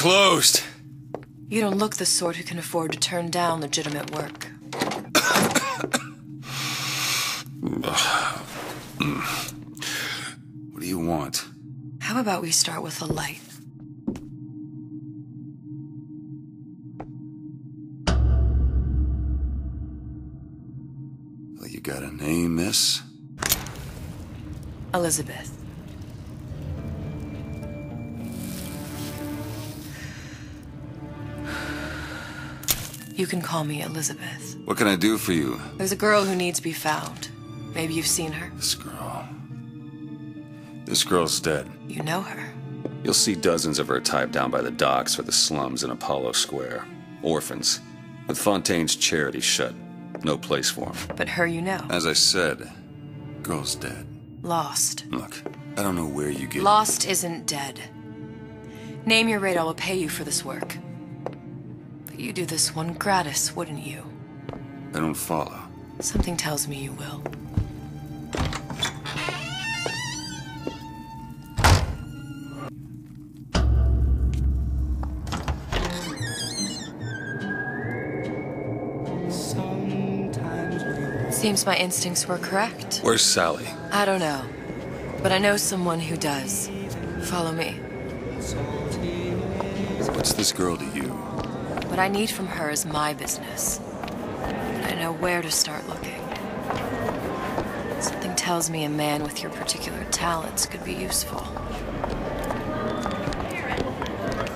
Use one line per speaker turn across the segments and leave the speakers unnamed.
closed.
You don't look the sort who can afford to turn down legitimate work.
What do you want?
How about we start with a light?
Well, you got a name, miss?
Elizabeth. You can call me Elizabeth.
What can I do for you?
There's a girl who needs to be found. Maybe you've seen her.
This girl. This girl's dead.
You know her.
You'll see dozens of her tied down by the docks or the slums in Apollo Square. Orphans. With Fontaine's charity shut. No place for them.
But her you know.
As I said, girl's dead.
Lost.
Look, I don't know where you get...
Lost isn't dead. Name your rate, I will pay you for this work. But you do this one gratis, wouldn't you?
I don't follow.
Something tells me you will. Seems my instincts were correct.
Where's Sally?
I don't know. But I know someone who does. Follow me.
What's this girl to you?
What I need from her is my business. But I know where to start looking. Something tells me a man with your particular talents could be useful.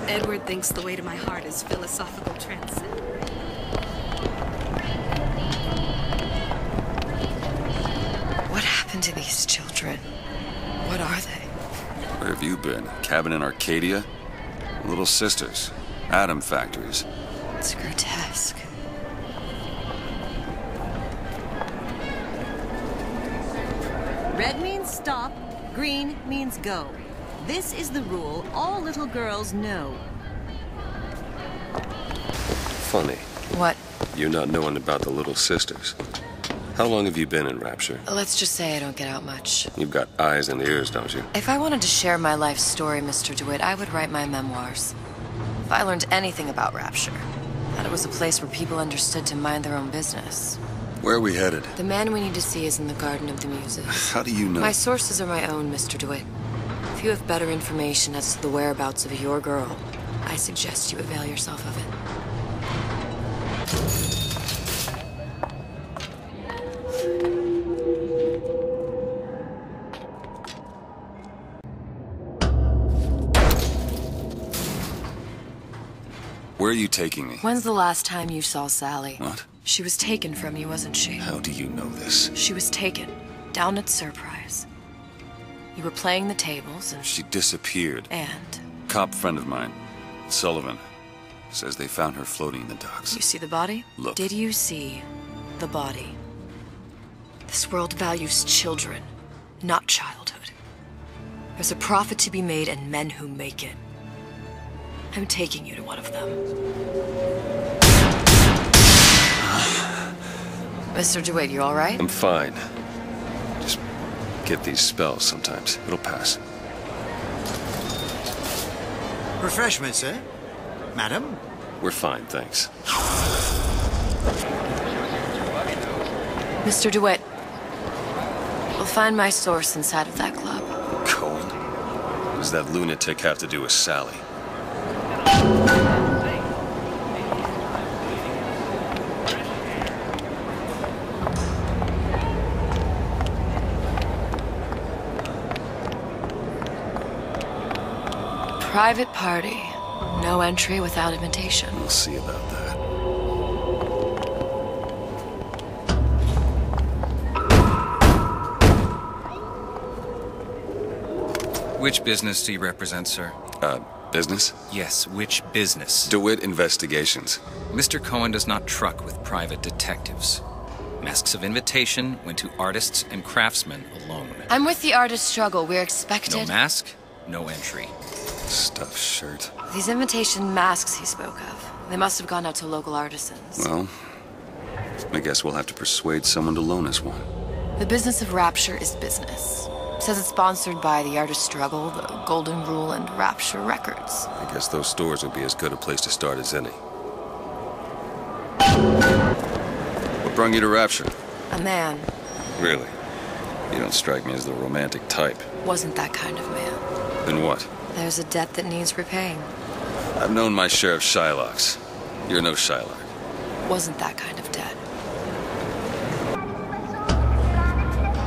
Edward thinks the way to my heart is philosophical transit.
What happened to these children? What are they?
Where have you been? Cabin in Arcadia? Little sisters. Atom factories.
It's grotesque.
Red means stop, green means go. This is the rule all little girls know.
Funny.
What?
You not knowing about the little sisters. How long have you been in Rapture?
Let's just say I don't get out much.
You've got eyes and ears, don't you?
If I wanted to share my life story, Mr. DeWitt, I would write my memoirs. If I learned anything about Rapture, that it was a place where people understood to mind their own business.
Where are we headed?
The man we need to see is in the Garden of the Muses.
How do you know?
My sources are my own, Mr. DeWitt. If you have better information as to the whereabouts of your girl, I suggest you avail yourself of it.
Where are you taking me?
When's the last time you saw Sally?
What?
She was taken from you, wasn't she?
How do you know this?
She was taken, down at Surprise. You were playing the tables and...
She disappeared.
And?
Cop friend of mine, Sullivan, says they found her floating in the docks.
You see the body?
Look.
Did you see the body? This world values children, not childhood. There's a profit to be made and men who make it. I'm taking you to one of them. Mr. DeWitt, you all right?
I'm fine. Just get these spells sometimes. It'll pass.
Refreshments, sir? Madam?
We're fine, thanks.
Mr. DeWitt, we'll find my source inside of that club.
Cohen? What does that lunatic have to do with Sally?
Private party. No entry without invitation.
We'll see about that.
Which business do you represent, sir?
Business?
Yes, which business?
DeWitt Investigations.
Mr. Cohen does not truck with private detectives. Masks of invitation went to artists and craftsmen alone.
I'm with the artist struggle. We're expected...
No mask, no entry.
Stuffed shirt.
These invitation masks he spoke of. They must have gone out to local artisans.
Well, I guess we'll have to persuade someone to loan us one.
The business of Rapture is business. Says it's sponsored by the Artist Struggle, the Golden Rule, and Rapture Records.
I guess those stores would be as good a place to start as any. What brung you to Rapture?
A man.
Really? You don't strike me as the romantic type.
Wasn't that kind of man.
Then what?
There's a debt that needs repaying.
I've known my share of Shylocks. You're no Shylock.
Wasn't that kind of debt.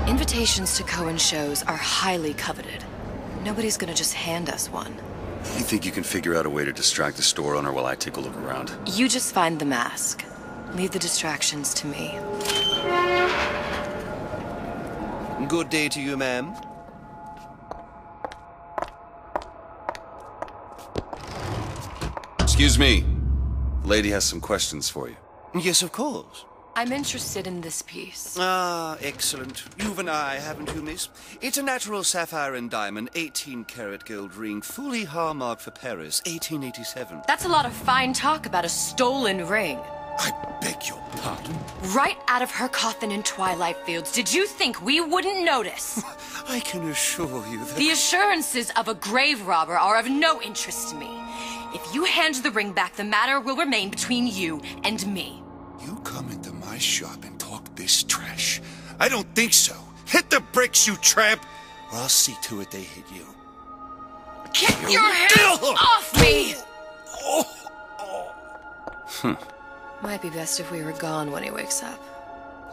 Invitations to Cohen shows are highly coveted. Nobody's gonna just hand us one.
You think you can figure out a way to distract the store owner while I take a look around?
You just find the mask. Leave the distractions to me.
Good day to you, ma'am.
Excuse me. Lady has some questions for you.
Yes, of course.
I'm interested in this piece.
Ah, excellent. You've an eye, haven't you, miss? It's a natural sapphire and diamond, 18-karat gold ring, fully hallmarked for Paris, 1887.
That's a lot of fine talk about a stolen ring.
I beg your pardon?
Right out of her coffin in Twilight Fields. Did you think we wouldn't notice?
I can assure you that...
The assurances of a grave robber are of no interest to me. If you hand the ring back, the matter will remain between you and me.
You come into my shop and talk this trash? I don't think so. Hit the bricks, you tramp, or I'll see to it they hit you.
Get your hands off me! Might be best if we were gone when he wakes up.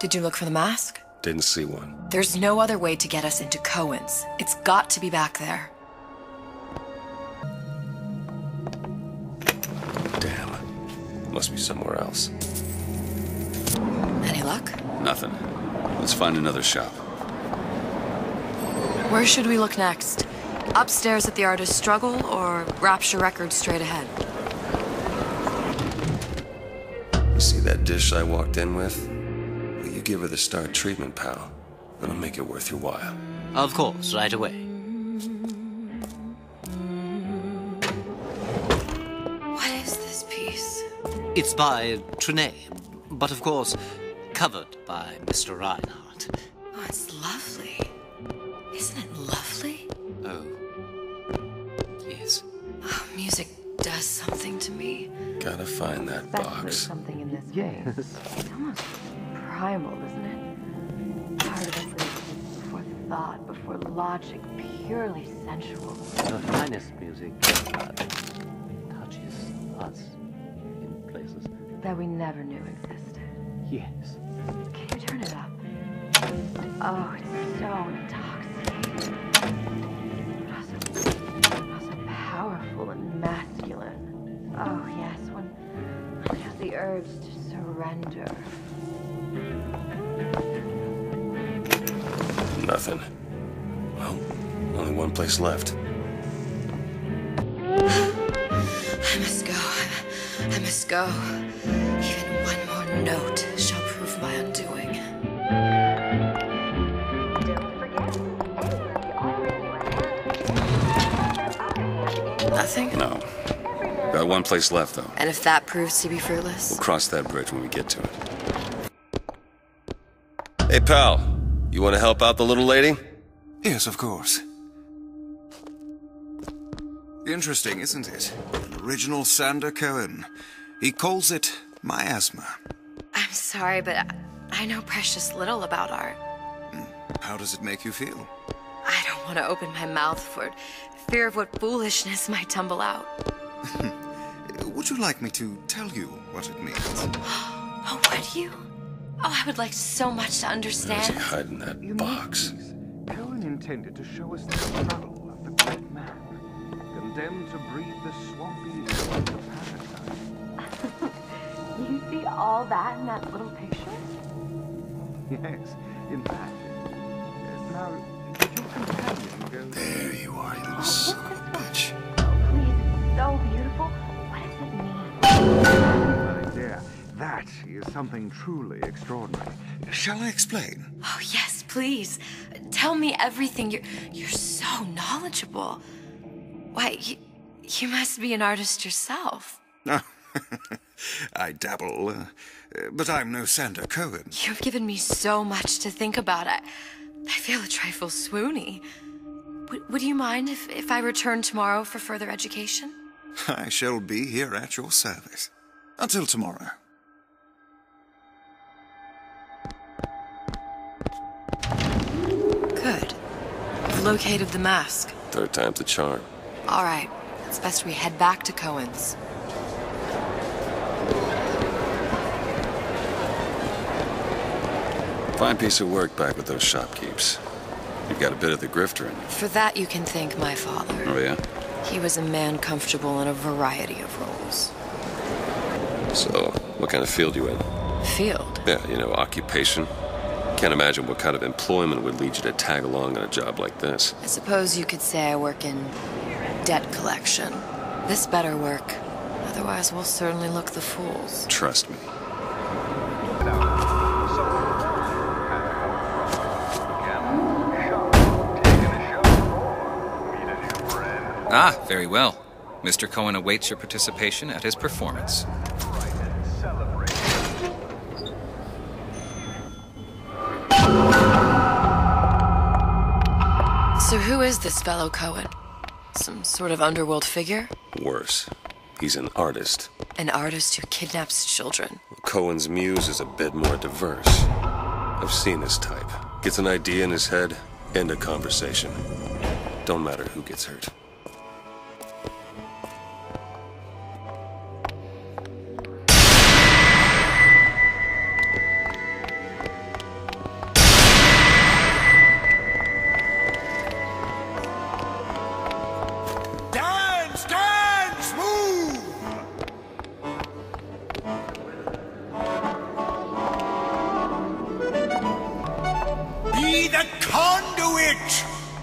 Did you look for the mask?
Didn't see one.
There's no other way to get us into Cohen's. It's got to be back there.
Damn. Must be somewhere else.
Any luck?
Nothing. Let's find another shop.
Where should we look next? Upstairs at the Artist Struggle or Rapture Records straight ahead?
You see that dish I walked in with? Will you give her the star treatment, pal? It'll make it worth your while.
Of course, right away.
What is this piece?
It's by Trenet, but of course, covered by Mr. Reinhardt.
Oh, it's lovely. Isn't it lovely?
Oh, yes.
Oh, music does something to me.
Gotta find that box.
Something in this game. It's almost primal, isn't it? Part of us is before thought, before logic, purely sensual.
The finest music touches us in places
That we never knew existed.
yes.
Can you turn it up? Oh, it's so intoxicating. But also powerful and masculine. Oh, yes, when I have the urge to surrender.
Nothing. Well, only one place left.
I must go. I must go. Even one more note shall prove my undoing. Nothing?
No. Got one place left, though.
And if that proves to be fruitless?
We'll cross that bridge when we get to it. Hey, pal. You want to help out the little lady?
Yes, of course. Interesting, isn't it? An original Sander Cohen. He calls it miasma.
I'm sorry, but I know precious little about art.
How does it make you feel?
I don't want to open my mouth for fear of what foolishness might tumble out.
Would you like me to tell you what it means?
Oh, would you? Oh, I would like so much to
Where's
understand.
he hiding that box?
Cohen intended to show us the struggle of the great man, condemned to breathe the swampy air of paradise.
You see all that in that little picture?
Yes, in fact. Now, did your companion go...
There you are, you little son of a bitch.
Oh, please, it's so beautiful. What does it mean?
My dear, that is something truly extraordinary.
Shall I explain?
Oh, yes, please. Tell me everything. You're so knowledgeable. Why, you must be an artist yourself.
I dabble, but I'm no Sander Cohen.
You've given me so much to think about. I feel a trifle swoony. Would you mind if I return tomorrow for further education?
I shall be here at your service. Until tomorrow.
Good. I've located the mask.
Third time's the charm.
All right. It's best we head back to Cohen's.
Fine piece of work back with those shopkeepers. You've got a bit of the grifter in you.
For that, you can thank my father.
Oh, yeah?
He was a man comfortable in a variety of roles.
So, what kind of field you in?
Field?
Yeah, occupation. Can't imagine what kind of employment would lead you to tag along on a job like this.
I suppose you could say I work in debt collection. This better work. Otherwise, we'll certainly look the fools.
Trust me.
Ah, very well. Mr. Cohen awaits your participation at his performance.
So who is this fellow Cohen? Some sort of underworld figure?
Worse. He's an artist.
An artist who kidnaps children.
Cohen's muse is a bit more diverse. I've seen this type. Gets an idea in his head, end a conversation. Don't matter who gets hurt.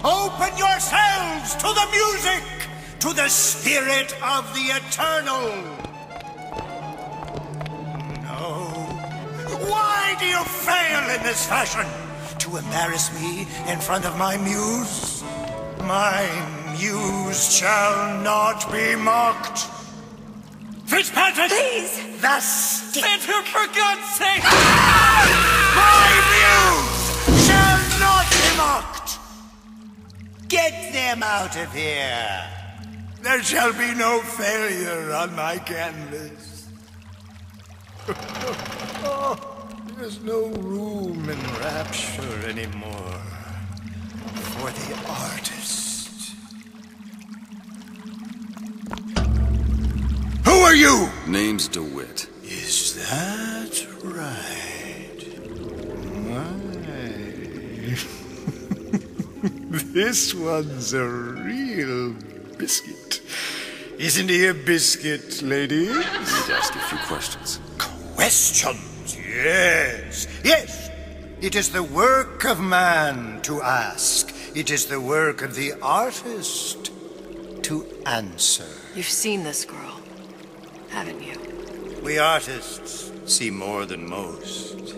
Open yourselves to the music, to the spirit of the eternal. No. Why do you fail in this fashion? To embarrass me in front of my muse? My muse shall not be mocked. Fitzpatrick!
Please!
The stick!
For God's sake!
My muse shall not be mocked! Get them out of here! There shall be no failure on my canvas. There's no room in rapture anymore for the artist. Who are you?
Name's DeWitt.
Is that right? Why? This one's a real biscuit. Isn't he a biscuit, ladies?
I need to ask you a few questions.
Questions, yes. Yes, it is the work of man to ask. It is the work of the artist to answer.
You've seen this girl, haven't you?
We artists see more than most.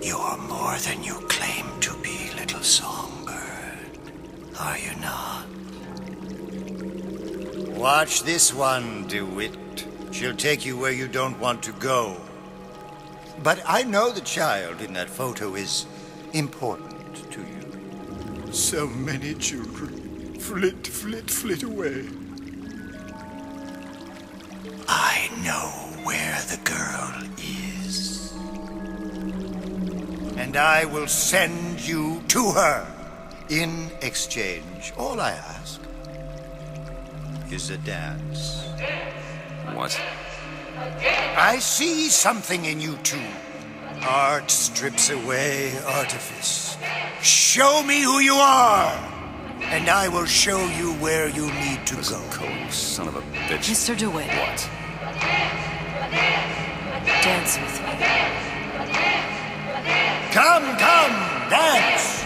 You're more than you claim to be, little songbird. Are you not? Watch this one, DeWitt. She'll take you where you don't want to go. But I know the child in that photo is important to you. So many children flit, flit, flit away. I know where the girl is. And I will send you to her. In exchange, all I ask is a dance.
What?
I see something in you two. Art strips away artifice. Show me who you are, and I will show you where you need to go.
Cohen, son of a bitch.
Mr. DeWitt.
What?
Dance with me.
Come, dance!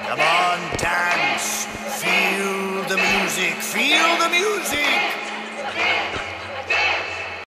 Come on, dance! Feel the music, feel the music!